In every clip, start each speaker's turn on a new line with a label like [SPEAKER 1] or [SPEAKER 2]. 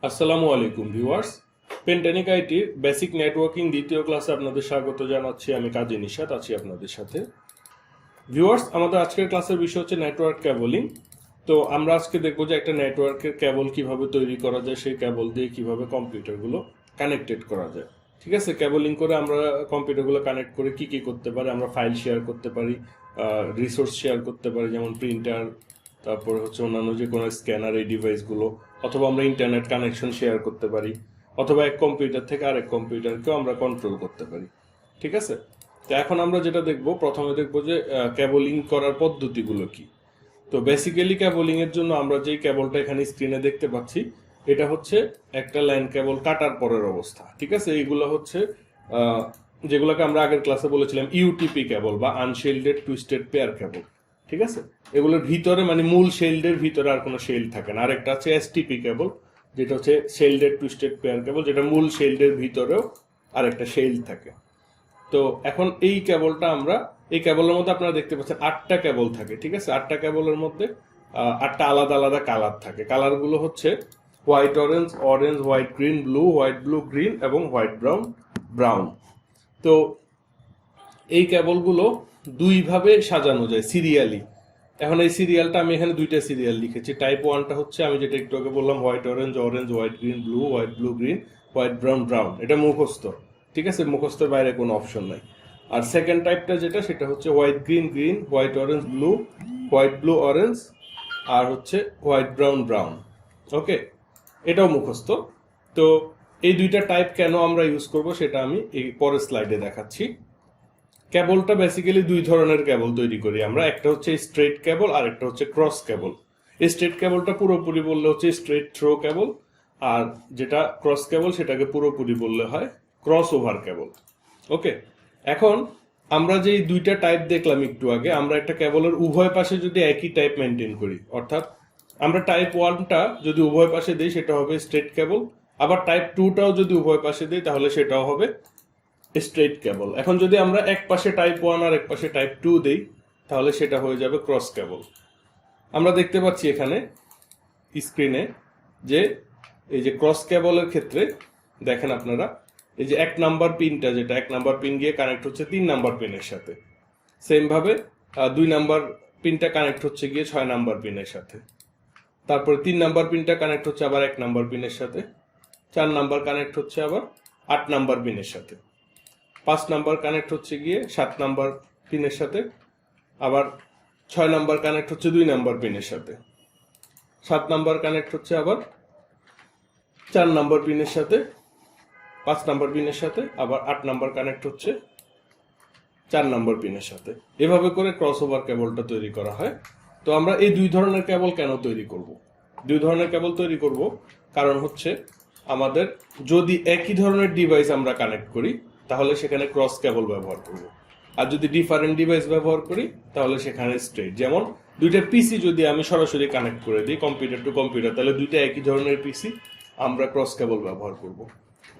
[SPEAKER 1] আসসালামু আলাইকুম viewers, পেন্টানিক আইটির basic networking দ্বিতীয় ক্লাসে আপনাদের স্বাগত জানাচ্ছি। আমি কাজী নিশাত আছি আপনাদের সাথে। ভিউয়ার্স, আমাদের আজকের ক্লাসের বিষয় হচ্ছে নেটওয়ার্ক কেবলিং। তো আমরা আজকে দেখবো যে একটা নেটওয়ার্কের কেবল কিভাবে তৈরি করা যায়, সেই কেবল দিয়ে কিভাবে কম্পিউটারগুলো কানেক্টেড করা যায়। ঠিক আছে, কেবলিং করে আমরা কম্পিউটারগুলো কানেক্ট করে কি কি করতে পারি, আমরা ফাইল শেয়ার করতে পারি, রিসোর্স শেয়ার করতে পারি, যেমন প্রিন্টার, তারপরে হচ্ছে অন্যান্য যে কোনো স্ক্যানার, এই ডিভাইসগুলো, অথবা আমরা ইন্টারনেট কানেকশন শেয়ার করতে পারি, অথবা এক কম্পিউটার থেকে আরেক কম্পিউটারকেও আমরা কন্ট্রোল করতে পারি। ঠিক আছে, তো এখন আমরা যেটা দেখব, প্রথমে দেখব যে কেবলিং করার পদ্ধতিগুলো কি। তো বেসিক্যালি কেবলিং এর জন্য আমরা যেই কেবলটা এখানে স্ক্রিনে দেখতে পাচ্ছি, এটা হচ্ছে একটা লাইন কেবল কাটার পরের অবস্থা। ঠিক আছে, এইগুলো হচ্ছে যেগুলোকে আমরা আগের ক্লাসে বলেছিলাম ইউটিপি কেবল বা আনশেল্ডেড টুইস্টেড পেয়ার কেবল। ঠিক আছে, এগুলোর ভিতরে মানে মূল শেল্ডের ভিতরে আর কোনো শেল্ড থাকে না। আরেকটা আছে এসটিপি কেবল, যেটা হচ্ছে শেল্ডেড টুইস্টেড পেয়ার কেবল, যেটা মূল শেল্ডের ভিতরেও আরেকটা শেল্ড থাকে। তো এখন এই কেবলটা আমরা, এই কেবলের মধ্যে আপনারা দেখতে পাচ্ছেন 8টা কেবল থাকে। ঠিক আছে, 8টা কেবলের মধ্যে 8টা আলাদা আলাদা কালার থাকে। কালারগুলো হচ্ছে white orange, orange white green blue, white blue green এবং হোয়াইট ব্রাউন ব্রাউন। তো এই কেবলগুলো দুইভাবে সাজানো যায় সিরিয়ালি। এখন এই সিরিয়ালটা আমি এখানে দুইটা সিরিয়াল লিখেছি। টাইপ 1টা হচ্ছে আমি যেটা একটু আগে বললাম, white orange, orange white green blue, white blue green, white brown brown. এটা মুখস্থ। ঠিক আছে, মুখস্থের বাইরে কোনো অপশন নাই। আর সেকেন্ড টাইপটা যেটা, সেটা হচ্ছে white green green, white orange blue, white blue orange, আর হচ্ছে হোয়াইট ব্রাউন ব্রাউন। ওকে, এটাও মুখস্থ। তো এই দুইটা টাইপ কেন আমরা ইউজ করব সেটা আমি এই পরের স্লাইডে দেখাচ্ছি। কেবলটা বেসিক্যালি দুই ধরনের কেবল তৈরি করি আমরা। একটা হচ্ছে স্ট্রেট কেবল আর একটা হচ্ছে ক্রস কেবল। স্ট্রেট কেবলটা পুরোপুরি বললে হচ্ছে স্ট্রেট থ্রো কেবল, আর যেটা ক্রস কেবল সেটাকে পুরোপুরি বললে হয় ক্রস ওভার কেবল। ওকে, এখন আমরা যে দুইটা টাইপ দেখলাম একটু আগে, আমরা একটা কেবলের উভয় পাশে যদি একই টাইপ মেনটেন করি, অর্থাৎ আমরা টাইপ 1টা যদি উভয় পাশে দিই সেটা হবে স্ট্রেট কেবল, আবার টাইপ 2টাও যদি উভয় পাশে দিই তাহলে সেটাও হবে স্ট্রেট কেবল। এখন যদি আমরা এক পাশে টাইপ 1 আর এক পাশে টাইপ 2 দেই তাহলে সেটা হয়ে যাবে ক্রস কেবল। আমরা দেখতে পাচ্ছি এখানে স্ক্রিনে যে এই যে ক্রস কেবলের ক্ষেত্রে দেখেন আপনারা, এই যে 1 নাম্বার পিনটা, যেটা 1 নাম্বার পিন গিয়ে কানেক্ট হচ্ছে 3 নাম্বার পিনের সাথে, সেম ভাবে 2 নাম্বার পিনটা কানেক্ট হচ্ছে গিয়ে 6 নাম্বার পিনের সাথে, তারপরে 3 নাম্বার পিনটা কানেক্ট হচ্ছে আবার 1 নাম্বার পিনের সাথে, 4 নাম্বার কানেক্ট হচ্ছে আবার 8 নাম্বার পিনের সাথে, 5 নাম্বার কানেক্ট হচ্ছে গিয়ে 7 নাম্বার পিনের সাথে, আবার 6 নাম্বার কানেক্ট হচ্ছে 2 নাম্বার পিনের সাথে, 7 নাম্বার কানেক্ট হচ্ছে আবার 4 নাম্বার পিনের সাথে, 5 নাম্বার পিনের সাথে, আবার 8 নাম্বার কানেক্ট হচ্ছে 4 নাম্বার পিনের সাথে। এভাবে করে ক্রস ওভার কেবলটা তৈরি করা হয়। তো আমরা এই দুই ধরনের কেবল কেন তৈরি করব? দুই ধরনের কেবল তৈরি করব কারণ হচ্ছে আমাদের যদি একই ধরনের ডিভাইস আমরা কানেক্ট করি তাহলে সেখানে ক্রস কেবল ব্যবহার করব, আর যদি ডিফারেন্ট ডিভাইস ব্যবহার করি তাহলে সেখানে স্ট্রেট। যেমন দুইটা পিসি যদি আমি সরাসরি কানেক্ট করে দিই কম্পিউটার টু কম্পিউটার, তাহলে দুইটা একই ধরনের পিসি, আমরা ক্রস কেবল ব্যবহার করব।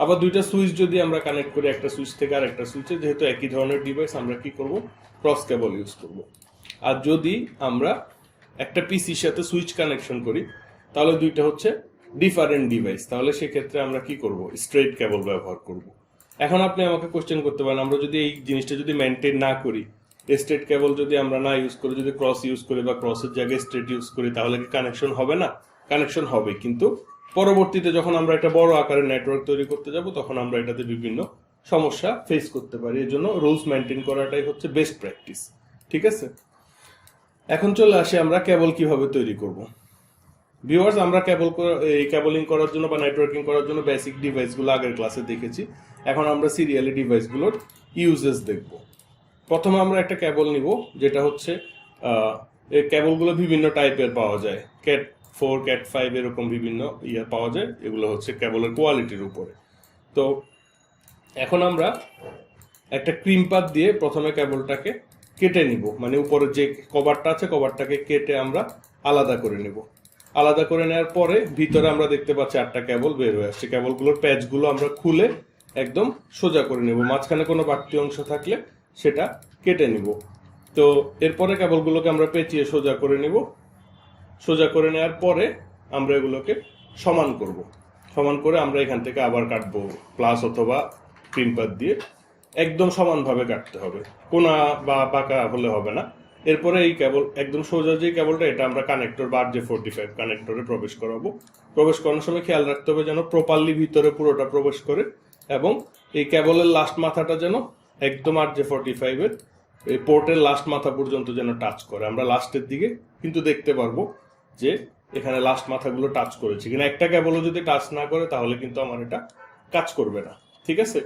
[SPEAKER 1] আবার দুইটা সুইচ যদি আমরা কানেক্ট করি একটা সুইচ থেকে আর একটা সুইচে, যেহেতু একই ধরনের ডিভাইস, আমরা কি করব? ক্রস কেবল ইউজ করব। আর যদি আমরা একটা পিসির সাথে সুইচ কানেকশন করি তাহলে দুইটা হচ্ছে ডিফারেন্ট ডিভাইস, তাহলে সেক্ষেত্রে আমরা কি করব? স্ট্রেট কেবল ব্যবহার করব। এখন আপনি আমাকে কোশ্চেন করতে পারেন, আমরা যদি এই জিনিসটা যদি মেনটেন না করি, স্ট্রেট কেবল যদি আমরা না ইউজ করি, যদি ক্রস ইউজ করি বা ক্রসের জায়গায় স্ট্রেট ইউজ করি, তাহলে কি কানেকশন হবে না? কানেকশন হবে, কিন্তু পরবর্তীতে যখন আমরা একটা বড় আকারের নেটওয়ার্ক তৈরি করতে যাব তখন আমরা এটাতে বিভিন্ন সমস্যা ফেস করতে পারি। এর জন্য রুলস মেনটেন করাটাই হচ্ছে বেস্ট প্র্যাকটিস। ঠিক আছে, এখন চলে আসি আমরা কেবল কিভাবে তৈরি করব। ভিউয়ার্স, আমরা এই কেবলিং করার জন্য বা নেটওয়ার্কিং করার জন্য বেসিক ডিভাইসগুলো আগের ক্লাসে দেখেছি। এখন আমরা সিরিয়ালি ডিভাইসগুলোর ইউজেস দেখব। প্রথমে আমরা একটা কেবল নিব, যেটা হচ্ছে এই কেবলগুলো বিভিন্ন টাইপের পাওয়া যায়, ক্যাট 4 ক্যাট 5 এরকম বিভিন্ন পাওয়া যায়। এগুলো হচ্ছে কেবলের কোয়ালিটির উপরে। তো এখন আমরা একটা ক্রিম পাত দিয়ে প্রথমে কেবলটাকে কেটে নিব, মানে উপরে যে কভারটা আছে কভারটাকে কেটে আমরা আলাদা করে নেব। আলাদা করে নেওয়ার পরে ভিতরে আমরা দেখতে পাচ্ছি 8টা কেবল বের হয়ে আসছে। কেবলগুলোর প্যাচগুলো আমরা খুলে একদম সোজা করে নেব, মাঝখানে কোনো বাড়তি অংশ থাকলে সেটা কেটে নিব। তো এরপরে কেবলগুলোকে আমরা পেঁচিয়ে সোজা করে নিব। সোজা করে নেওয়ার পরে আমরা এগুলোকে সমান করব। সমান করে আমরা এখান থেকে আবার কাটবো প্লাস অথবা ক্রিম্পার দিয়ে, একদম সমানভাবে কাটতে হবে, কোনা বা বাঁকা হলে হবে না। এরপরে এই কেবল একদম সোজা যে কেবলটা, এটা আমরা কানেক্টর বা RJ45 কানেক্টরে প্রবেশ করাবো। প্রবেশ করানোর সময় খেয়াল রাখতে হবে যেন প্রপারলি ভিতরে পুরোটা প্রবেশ করে, এবং এই কেবলের লাস্ট মাথাটা যেন একদম RJ45 এর এই পোর্টের লাস্ট মাথা পর্যন্ত যেন টাচ করে। আমরা লাস্টের দিকে কিন্তু দেখতে পারবো যে এখানে লাস্ট মাথাগুলো টাচ করেছে কিনা। একটা কেবলও যদি টাচ না করে তাহলে কিন্তু আমার এটা কাজ করবে না, ঠিক আছে?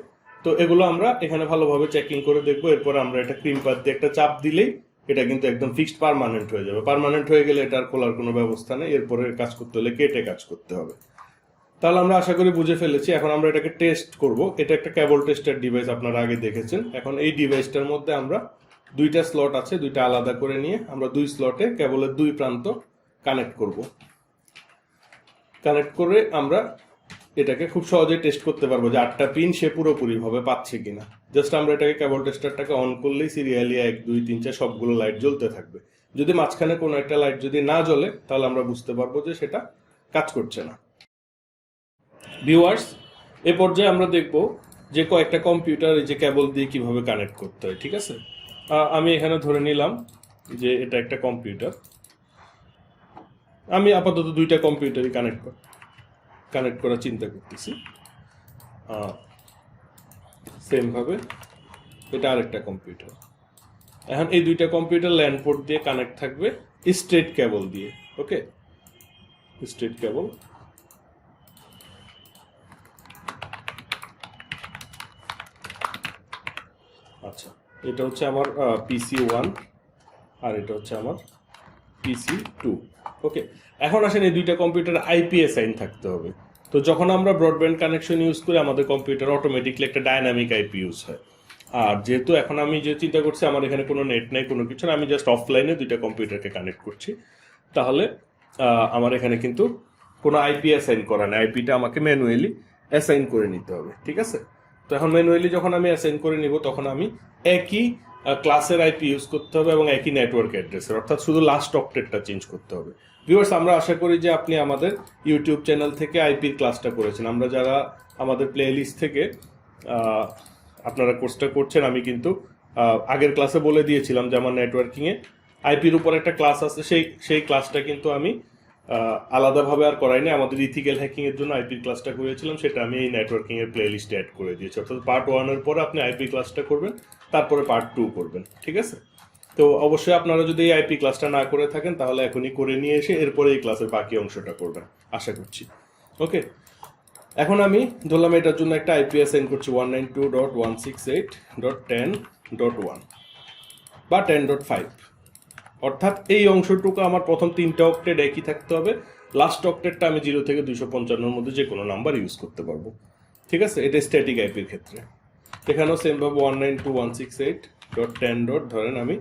[SPEAKER 1] তো এগুলো আমরা এখানে ভালোভাবে চেকিং করে দেখবো। এরপরে আমরা এটা ক্রিম্পার দিয়ে একটা চাপ দিলেই এটা কিন্তু একদম ফিক্সড পার্মানেন্ট হয়ে যাবে। পার্মানেন্ট হয়ে গেলে এটা আর খোলার কোনো ব্যবস্থা নেই, এরপরে কাজ করতে হলে কেটে কাজ করতে হবে। তাহলে আমরা আশা করি বুঝে ফেলেছি। এখন আমরা এটাকে টেস্ট করব। এটা একটা কেবল টেস্টার ডিভাইস, আপনারা আগে দেখেছেন। এখন এই ডিভাইসটার মধ্যে আমরা দুইটা স্লট আছে, দুইটা আলাদা করে নিয়ে আমরা দুই স্লটে কেবলের দুই প্রান্ত কানেক্ট করব। কানেক্ট করে আমরা এটাকে খুব সহজেই টেস্ট করতে পারবো যে 8টা পিন সে পুরোপুরি ভাবে পাচ্ছে কিনা। জাস্ট আমরা এটাকে কেবল টেস্টারটাকে অন করলেই সিরিয়ালি 1 2 3 4 সবগুলো লাইট জ্বলতে থাকবে। যদি মাঝখানে কোনো একটা লাইট যদি না জ্বলে তাহলে আমরা বুঝতে পারবো যে সেটা কাজ করছে না। ভিউয়ার্স, এ পর্যায়ে আমরা দেখব যে কয়েকটা কম্পিউটার এই যে কেবল দিয়ে কিভাবে কানেক্ট করতে হয়, ঠিক আছে? আমি এখানে ধরে নিলাম যে এটা একটা কম্পিউটার। আমি আপাতত দুইটা কম্পিউটারই কানেক্ট করার চিন্তা করতেছি। সেম ভাবে এটা আরেকটা কম্পিউটার। এখন এই দুইটা কম্পিউটার ল্যান্ড পোর্ট দিয়ে কানেক্ট থাকবে স্ট্রেট কেবল দিয়ে। ওকে, স্ট্রেট কেবল। আচ্ছা, এটা হচ্ছে আমার PC1 আর এটা হচ্ছে আমার PC2। ওকে, এখন আসেন এই দুইটা কম্পিউটার আইপি অ্যাসাইন থাকতে হবে। তো যখন আমরা ব্রডব্যান্ড কানেকশন ইউজ করি আমাদের কম্পিউটার অটোমেটিকলি একটা ডাইনামিক আইপি ইউজ হয়। আর যেহেতু এখন আমি যে চিন্তা করছি আমার এখানে কোনো নেট নেই, কোনো কিছু না, আমি জাস্ট অফলাইনে দুইটা কম্পিউটারকে কানেক্ট করছি, তাহলে আমার এখানে কিন্তু কোনো আইপি অ্যাসাইন করা নেই। আইপিটা আমাকে ম্যানুয়ালি অ্যাসাইন করে নিতে হবে, ঠিক আছে? তো এখন ম্যানুয়ালি যখন আমি অ্যাসাইন করে নিব তখন আমি একই ক্লাসের আইপি ইউজ করতে হবে এবং একই নেটওয়ার্ক অ্যাড্রেসের, অর্থাৎ শুধু লাস্ট অক্টেটটা চেঞ্জ করতে হবে। ভিউয়ার্স, আমরা আশা করি যে আপনি আমাদের ইউটিউব চ্যানেল থেকে আইপির ক্লাসটা করেছেন। আমরা যারা আমাদের প্লে লিস্ট থেকে আপনারা কোর্সটা করছেন, আমি কিন্তু আগের ক্লাসে বলে দিয়েছিলাম যে আমার নেটওয়ার্কিংয়ে আইপির উপর একটা ক্লাস আছে, সেই ক্লাসটা কিন্তু আমি আলাদাভাবে আর করাইনি। আমাদের ইথিক্যাল হ্যাকিং এর জন্য আইপির ক্লাসটা করেছিলাম, সেটা আমি এই নেটওয়ার্কিং এর প্লে লিস্টে অ্যাড করে দিয়েছি। অর্থাৎ Part-1 এর পরে আপনি আইপি ক্লাসটা করবেন, তারপরে Part-2 করবেন, ঠিক আছে? তো অবশ্যই আপনারা যদি এই আইপি ক্লাসটা না করে থাকেন তাহলে এখনই করে নিয়ে এসে এরপরে এই ক্লাসের বাকি অংশটা করবেন, আশা করছি। ওকে, এখন আমি ধরলাম এটার জন্য একটা আইপি অ্যাসাইন করছি 192.168.10.1 বা 10.5। অর্থাৎ এই অংশটুকু আমার প্রথম 3টা অক্টেট একই থাকতে হবে, লাস্ট অক্টেটটা আমি 0 থেকে 255 মধ্যে যে কোনো নাম্বার ইউজ করতে পারবো, ঠিক আছে? এটা স্ট্যাটিক আইপির ক্ষেত্রে। এখানেও সেম ভাবে 192.168.10. ধরেন আমি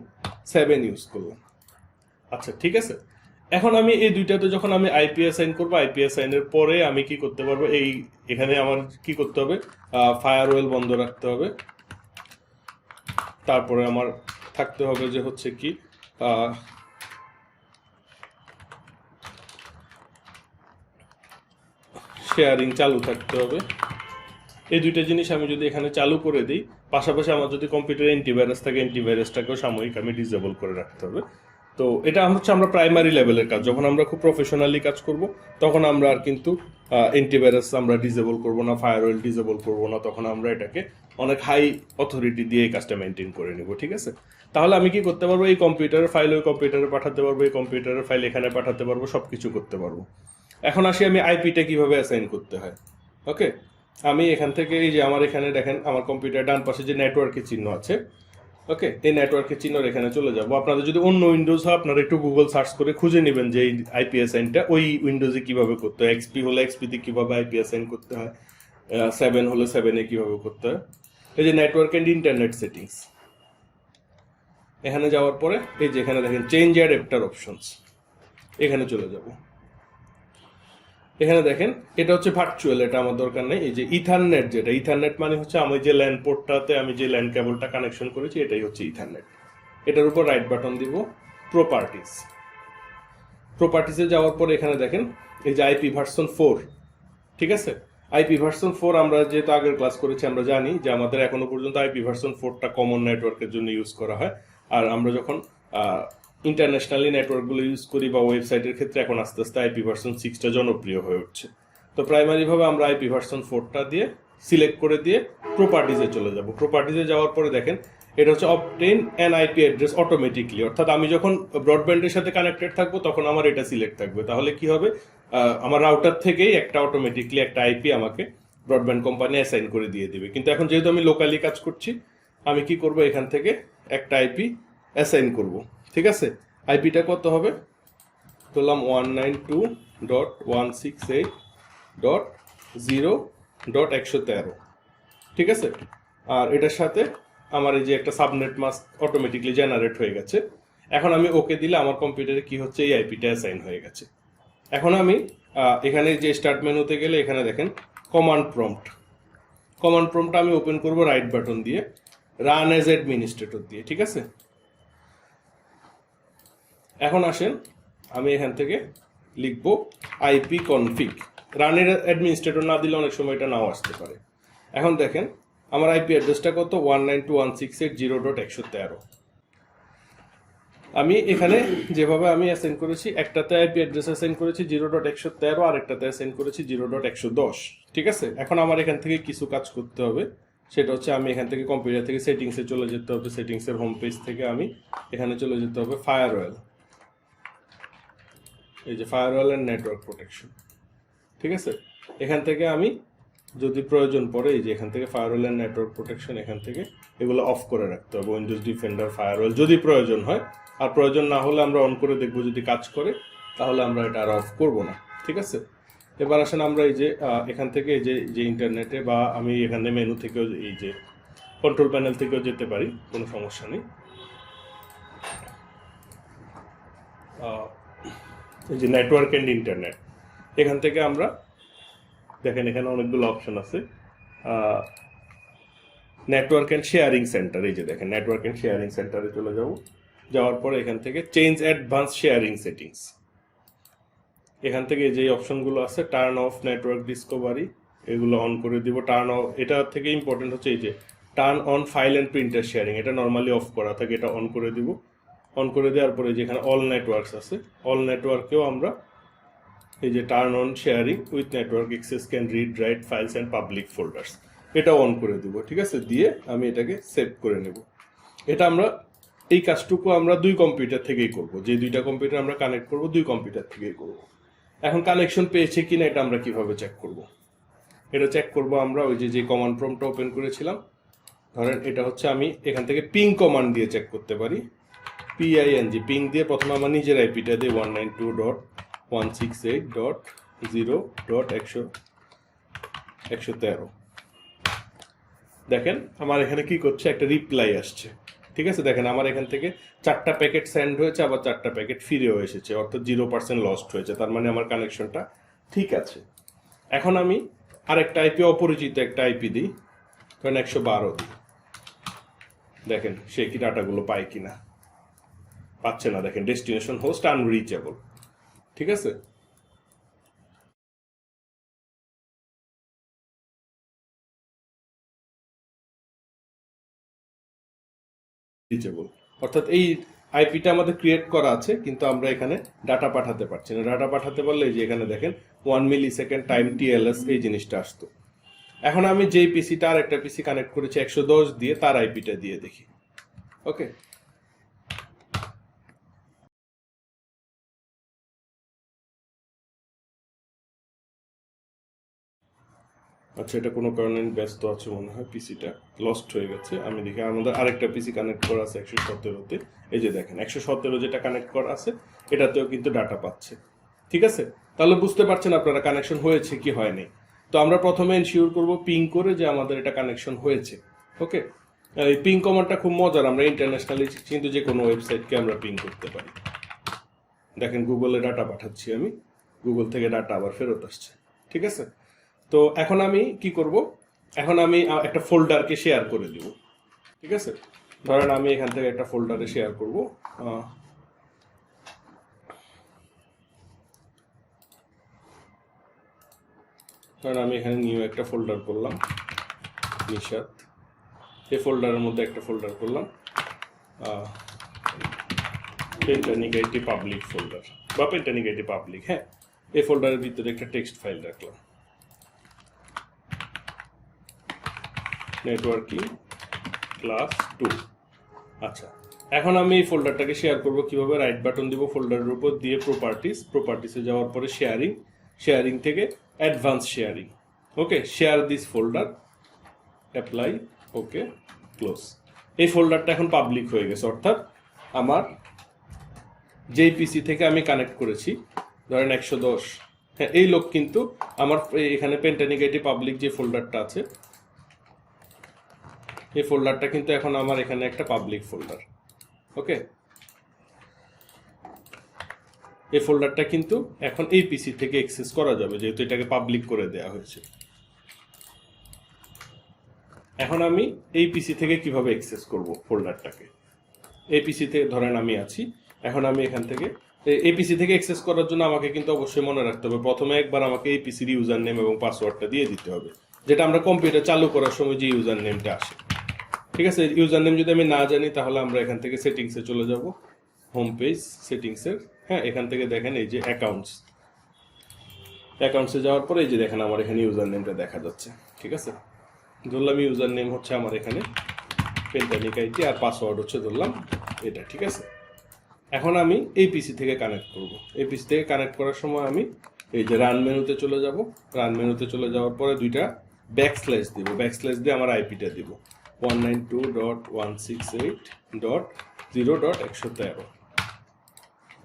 [SPEAKER 1] 7 ইউজ করলাম। আচ্ছা, ঠিক আছে। এখন আমি এই দুইটাতে যখন আমি আইপি অ্যাসাইন করবো, আইপি অ্যাসাইনের পরে আমি কি করতে পারবো, এখানে আমার কি করতে হবে, ফায়ারওয়েল বন্ধ রাখতে হবে। তারপরে আমার থাকতে হবে যে হচ্ছে কি শেয়ারিং চালু থাকতে হবে। এই দুইটা জিনিস আমি যদি এখানে চালু করে দিই, পাশাপাশি আমার যদি কম্পিউটারে অ্যান্টিভাইরাস থাকে অ্যান্টিভাইরাসটাকেও সাময়িক আমি ডিসেবল করে রাখতে হবে। তো এটা হচ্ছে আমরা প্রাইমারি লেভেলের কাজ। যখন আমরা খুব প্রফেশনালি কাজ করব তখন আমরা আর কিন্তু অ্যান্টিভাইরাস আমরা ডিসেবল করব না, ফায়ারওয়েল ডিসেবল করব না, তখন আমরা এটাকে অনেক হাই অথরিটি দিয়ে এই কাজটা মেনটেন করে নেব, ঠিক আছে? তাহলে আমি কি করতে পারবো, এই কম্পিউটারের ফাইল ওই কম্পিউটারে পাঠাতে পারবো, এই কম্পিউটারের ফাইল এখানে পাঠাতে পারবো, সব কিছু করতে পারবো। এখন আসি আমি আইপিটা কিভাবে অ্যাসাইন করতে হয়। ওকে, আমি এখান থেকে এই যে আমার এখানে দেখেন আমার কম্পিউটার ডান পাশে যে নেটওয়ার্কের চিহ্ন আছে, ওকে, এই নেটওয়ার্কের চিহ্ন এখানে চলে যাব। আপনাদের যদি অন্য উইন্ডোজ হয় আপনারা একটু গুগল সার্চ করে খুঁজে নেবেন যে এই আইপি অ্যাসাইনটা ওই উইন্ডোজে কিভাবে করতে হয়, এক্সপি হলে এক্সপিতে কিভাবে আইপি অ্যাসাইন করতে হয়, 7 হলে 7-এ কিভাবে করতে হয়। এই যে নেটওয়ার্ক অ্যান্ড ইন্টারনেট সেটিংস, এখানে যাওয়ার পরে এই যে এখানে দেখেন চেঞ্জ অ্যাডাপ্টার অপশনস, এখানে চলে যাব। এখানে দেখেন এটা হচ্ছে ভার্চুয়াল, এটা আমার দরকার নেই। এই যে ইথারনেট, যেটা ইথারনেট মানে হচ্ছে আমি যে ল্যান পোর্টটাতে আমি যে ল্যান কেবলটা কানেকশন করেছি এটাই হচ্ছে ইথারনেট। এটার উপর রাইট বাটন দিব, প্রপার্টিসে যাওয়ার পর এখানে দেখেন এই যে আইপি ভার্সন 4, ঠিক আছে। আইপি ভার্সন 4 আমরা যেহেতু আগের ক্লাস করেছি আমরা জানি যে আমাদের এখনো পর্যন্ত আইপি ভার্সন 4টা কমন নেটওয়ার্কের জন্য ইউজ করা হয়। আর আমরা যখন ইন্টারন্যাশনালি নেটওয়ার্কগুলো ইউজ করি বা ওয়েবসাইটের ক্ষেত্রে এখন আস্তে আস্তে আইপি ভার্সন 6টা জনপ্রিয় হয়ে উঠছে। তো প্রাইমারিভাবে আমরা আইপি ভার্সন 4টা দিয়ে সিলেক্ট করে দিয়ে প্রপার্টিজে চলে যাব। প্রপার্টিজে যাওয়ার পরে দেখেন এটা হচ্ছে obtain an IP address automatically, অর্থাৎ আমি যখন ব্রডব্যান্ডের সাথে কানেক্টেড থাকবো তখন আমার এটা সিলেক্ট থাকবে। তাহলে কি হবে, আমার রাউটার থেকেই একটা অটোমেটিকলি একটা আইপি আমাকে ব্রডব্যান্ড কোম্পানি অ্যাসাইন করে দিয়ে দিবে। কিন্তু এখন যেহেতু আমি লোকালি কাজ করছি, আমি কি করব, এখান থেকে একটা আইপি অ্যাসাইন করব। ঠিক আছে, আইপিটা কত হবে, ধরলাম 192.168.0.113। ঠিক আছে, আর এটার সাথে আমার এই যে একটা সাবনেট মাস্ক অটোমেটিকলি জেনারেট হয়ে গেছে। এখন আমি ওকে দিলে আমার কম্পিউটারে কি হচ্ছে, এই আইপিটা অ্যাসাইন হয়ে গেছে। এখন আমি এখানে যে স্টার্ট মেনুতে গেলে এখানে দেখেন কমান্ড প্রম্পটটা আমি ওপেন করব রাইট বাটন দিয়ে, রান অ্যাজ অ্যাডমিনিস্ট্রেটর দিয়ে। ঠিক আছে, এখন আসেন আমি এখান থেকে লিখবো আইপি কনফিগ। রানের অ্যাডমিনিস্ট্রেটর না দিলে অনেক সময় এটা নাও আসতে পারে। এখন দেখেন আমার আইপি অ্যাড্রেসটা কত, 192.168.0.113। আমি এখানে যেভাবে আমি অ্যাসাইন করেছি, একটাতে আইপি অ্যাড্রেস অ্যাসাইন করেছি 0.113, আর একটাতে অ্যাসাইন করেছি 0.110। ঠিক আছে, এখন আমার এখান থেকে কিছু কাজ করতে হবে। সেটা হচ্ছে আমি এখান থেকে কম্পিউটার থেকে সেটিংসে চলে যেতে হবে। সেটিংসের হোম পেজ থেকে আমি এখানে চলে যেতে হবে ফায়ারওয়েল, এই যে ফায়ারওয়েল এন্ড নেটওয়ার্ক প্রোটেকশন। ঠিক আছে, এখান থেকে আমি যদি প্রয়োজন পড়ে এই যে এখান থেকে ফায়ারওয়েল এন্ড নেটওয়ার্ক প্রোটেকশন, এখান থেকে এগুলো অফ করে রাখতে হবে। উইন্ডোজ ডিফেন্ডার, ফায়ারওয়েল যদি প্রয়োজন হয়, আর প্রয়োজন না হলে আমরা অন করে দেখবো, যদি কাজ করে তাহলে আমরা এটা আর অফ করব না। ঠিক আছে, এবার আসেন আমরা এই যে এখান থেকে এই যে ইন্টারনেটে বা আমি এখানে মেনু থেকেও এই যে কন্ট্রোল প্যানেল থেকেও যেতে পারি, কোনো সমস্যা নেই। এই যে নেটওয়ার্ক এন্ড ইন্টারনেট, এখান থেকে আমরা দেখেন এখানে অনেকগুলো অপশন আছে। নেটওয়ার্ক এন্ড শেয়ারিং সেন্টার, এই যে দেখেন নেটওয়ার্ক এন্ড শেয়ারিং সেন্টারে চলে যাব। যাওয়ার পরে এখান থেকে চেঞ্জ অ্যাডভান্স শেয়ারিং সেটিংস, এখান থেকে যে অপশনগুলো আছে টার্ন অফ নেটওয়ার্ক ডিসকভারি, এগুলো অন করে দিব। টার্ন অফ, এটা থেকে ইম্পর্টেন্ট হচ্ছে এই যে turn on file and printer sharing, এটা নর্মালি অফ করা থাকে, এটা অন করে দিব। অন করে দেওয়ার পরে যেখানে অল নেটওয়ার্কস আছে, অল নেটওয়ার্কেও আমরা এই যে turn on sharing with network access can read write files and public folders, এটা অন করে দিব। ঠিক আছে, দিয়ে আমি এটাকে সেভ করে নেব। এটা আমরা এই কাজটুকু আমরা দুই কম্পিউটার থেকেই করব। যে দুইটা কম্পিউটার আমরা কানেক্ট করব, দুই কম্পিউটার থেকেই করব। এখন কানেকশন পেয়েছে কিনা এটা আমরা কিভাবে চেক করব, এটা চেক করব আমরা ওই যে কমান্ড প্রম্পটটা ওপেন করেছিলাম। ধরেন এটা হচ্ছে আমি এখান থেকে পিং কমান্ড দিয়ে চেক করতে পারি। PING, পিং দিয়ে প্রথমে আমার নিজের আইপিটা দিয়ে 192.168.0.113। দেখেন আমার এখানে কি করছে, একটা রিপ্লাই আসছে। ঠিক আছে, দেখেন আমার এখান থেকে 4টা প্যাকেট সেন্ড হয়েছে, আবার 4টা প্যাকেট ফিরেও এসেছে, অর্থাৎ 0% লস্ট হয়েছে। তার মানে আমার কানেকশনটা ঠিক আছে। এখন আমি আরেকটা আইপি, অপরিচিত একটা আইপি দিই, কারণ 112 দিই। দেখেন সে কি ডাটাগুলো পায় কিনা, পাচ্ছে না। দেখেন ডেস্টিনেশন হোস্ট আনরিচেবল। ঠিক আছে, রিচেবল অর্থাৎ এই আইপিটা আমাদের ক্রিয়েট করা আছে, কিন্তু আমরা এখানে ডাটা পাঠাতে পারছি না। ডাটা পাঠাতে পারলে যে এখানে দেখেন 1 মিলি সেকেন্ড টাইম TLS এই জিনিসটা আসতো। এখন আমি যেই পিসিটা আর একটা পিসি কানেক্ট করেছি 110 দিয়ে, তার আইপিটা দিয়ে দেখি। ওকে, আচ্ছা এটা কোনো কারণে ব্যস্ত আছে মনে হয়, পিসিটা লস্ট হয়ে গেছে। আমি দেখি আমাদের আরেকটা পিসি কানেক্ট করা আছে 117তে, এই যে দেখেন 117 যেটা কানেক্ট করা আছে এটাতেও কিন্তু ডাটা পাচ্ছে। ঠিক আছে, তাহলে বুঝতে পারছেন আপনারা কানেকশন হয়েছে কি হয়নি। তো আমরা প্রথমে এনশিওর করব পিং করে যে আমাদের এটা কানেকশন হয়েছে। ওকে, এই পিং কমান্ডটা খুব মজার, আমরা ইন্টারন্যাশনালি কিন্তু যে কোনো ওয়েবসাইটকে আমরা পিং করতে পারি। দেখেন গুগলে ডাটা পাঠাচ্ছি আমি, গুগল থেকে ডাটা আবার ফেরত আসছে। ঠিক আছে, তো এখন আমি কি করব, এখন আমি একটা ফোল্ডারকে শেয়ার করে দিব। ঠিক আছে, ধরেন আমি এখান থেকে একটা ফোল্ডারে শেয়ার করব। কারণ আমি এখানে নিউ একটা ফোল্ডার করলাম নিশাত, এই ফোল্ডারের মধ্যে একটা ফোল্ডার করলাম পেন্টানিক আইটি পাবলিক ফোল্ডার বা পেন্টানিক আইটি পাবলিক। হ্যাঁ, এই ফোল্ডারের ভিতরে একটা টেক্সট ফাইল রাখলাম নেটওয়ার্কিং ক্লাস 2। আচ্ছা, এখন আমি এই ফোল্ডারটাকে শেয়ার করব কিভাবে? রাইট বাটন দিব ফোল্ডারের উপর, দিয়ে প্রপার্টিসে যাওয়ার পরে শেয়ারিং থেকে advance sharing. Okay, share this folder, apply, okay, close. এই ফোল্ডারটা এখন পাবলিক হয়ে গেছে, অর্থাৎ আমার যেই পিসি থেকে আমি কানেক্ট করেছি, ধরেন 110, হ্যাঁ, এই লোক কিন্তু আমার এখানে পেন্টানিক আইটি পাবলিক যে ফোল্ডারটা আছে, এই ফোল্ডারটা কিন্তু এখন আমার এখানে একটা পাবলিক ফোল্ডার। ওকে, এই ফোল্ডারটা কিন্তু এখন এই পিসি থেকে অ্যাক্সেস করা যাবে, যেহেতু এটাকে পাবলিক করে দেওয়া হয়েছে। এখন আমি এই পিসি থেকে কিভাবে অ্যাক্সেস করব ফোল্ডারটাকে? এই পিসিতে ধরেন আমি আছি, এখন আমি এখান থেকে এই পিসি থেকে অ্যাক্সেস করার জন্য আমাকে কিন্তু অবশ্যই মনে রাখতে হবে, প্রথমে একবার আমাকে এই পিসির ইউজার নেম এবং পাসওয়ার্ডটা দিয়ে দিতে হবে, যেটা আমরা কম্পিউটার চালু করার সময় যে ইউজার নেমটা আসে। ঠিক আছে, ইউজার নেম যদি আমি না জানি তাহলে আমরা এখান থেকে সেটিংসে চলে যাব, হোম পেজ সেটিংসের। হ্যাঁ, এখান থেকে দেখেন এই যে অ্যাকাউন্টসে যাওয়ার পরে এই যে দেখেন আমার এখানে ইউজার নেমটা দেখা যাচ্ছে। ঠিক আছে, ধরলাম ইউজার নেম হচ্ছে আমার এখানে পেন্টানিক আইটি, আর পাসওয়ার্ড হচ্ছে ধরলাম এটা। ঠিক আছে, এখন আমি এই পিসি থেকে কানেক্ট করব। এই পিসি থেকে কানেক্ট করার সময় আমি এই যে রান মেনুতে চলে যাব, রান মেনুতে চলে যাওয়ার পরে দুইটা ব্যাকস্ল্যাশ দিব, ব্যাকস্ল্যাশ দিয়ে আমার আইপিটা দিব 192.168.0.113।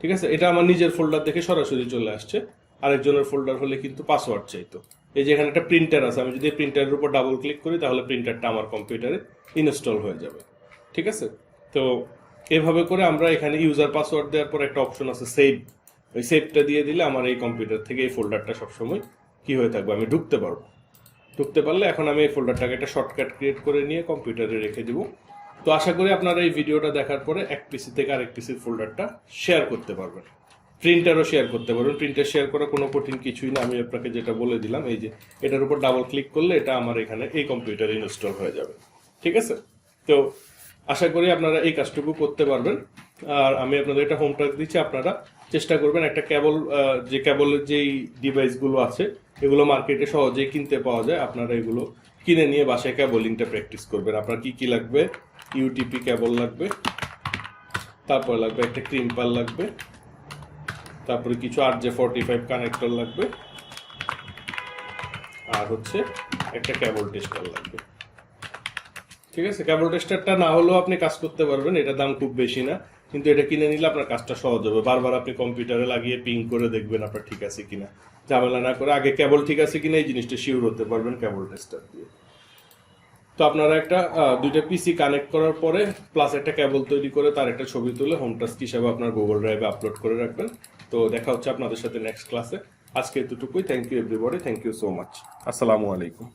[SPEAKER 1] ঠিক আছে, এটা আমার নিজের ফোল্ডার দেখে সরাসরি চলে আসছে। আরেকজনের ফোল্ডার হলে কিন্তু পাসওয়ার্ড চাইতো। এই যে এখানে একটা প্রিন্টার আছে, আমি যদি প্রিন্টারের উপর ডাবল ক্লিক করি তাহলে প্রিন্টারটা আমার কম্পিউটারে ইনস্টল হয়ে যাবে। ঠিক আছে, তো এভাবে করে আমরা এখানে ইউজার পাসওয়ার্ড দেওয়ার পর একটা অপশন আছে সেভ, ওই সেভটা দিয়ে দিলে আমার এই কম্পিউটার থেকে এই ফোল্ডারটা সবসময় কি হয়ে থাকবে, আমি ঢুকতে পারবো। ঢুকতে পারলে এখন আমি এই ফোল্ডারটাকে একটা শর্টকাট ক্রিয়েট করে নিয়ে কম্পিউটারে রেখে দিব। তো আশা করি আপনারা এই ভিডিওটা দেখার পরে এক পিসি থেকে আরেক পিসির ফোল্ডারটা শেয়ার করতে পারবেন, প্রিন্টারও শেয়ার করতে পারবেন। প্রিন্টার শেয়ার করা কোনো কঠিন কিছুই না, আমি আপনাকে যেটা বলে দিলাম, এই যে এটার উপর ডাবল ক্লিক করলে এটা আমার এখানে এই কম্পিউটারে ইনস্টল হয়ে যাবে। ঠিক আছে, তো আশা করি আপনারা এই কাজটুকু করতে পারবেন। আর আমি আপনাদের একটা হোমওয়ার্ক দিচ্ছি, আপনারা চেষ্টা করবেন একটা কেবলের যেই ডিভাইসগুলো আছে এগুলো মার্কেটে সহজেই কিনতে পাওয়া যায়, আপনারা এগুলো কিনে নিয়ে বাসায় কেবলিংটা প্র্যাকটিস করবেন। আপনার কি লাগবে? ইউটিপি কেবল লাগবে, তারপর লাগবে একটা ক্রিম্পার লাগবে, তারপরে কিছু RJ45 কানেক্টর লাগবে, আর হচ্ছে একটা কেবল টেস্টার লাগবে। ঠিক আছে, কেবল টেস্টারটা না হলেও আপনি কাজ করতে পারবেন, এটা দাম খুব বেশি না, কিন্তু এটা কিনে নিলে আপনার কাজটা সহজ হবে। বারবার আপনি কম্পিউটারে লাগিয়ে পিং করে দেখবেন আপনার ঠিক আছে কিনা, ঝামেলা না করে আগে কেবল ঠিক আছে কিনা এই জিনিসটা শিওর হতে পারবেন কেবল টেস্টার দিয়ে। তো আপনারা একটা দুইটা পিসি কানেক্ট করার পরে প্লাস একটা কেবল তৈরি করে তার একটা ছবি তুলে হোম টাস্ক হিসাবে আপনার গুগল ড্রাইভে আপলোড করে রাখবেন। তো দেখা হচ্ছে আপনাদের সাথে নেক্সট ক্লাসে। আজকে এতটুকুই। Thank you everybody, thank you so much. আসসালামু আলাইকুম।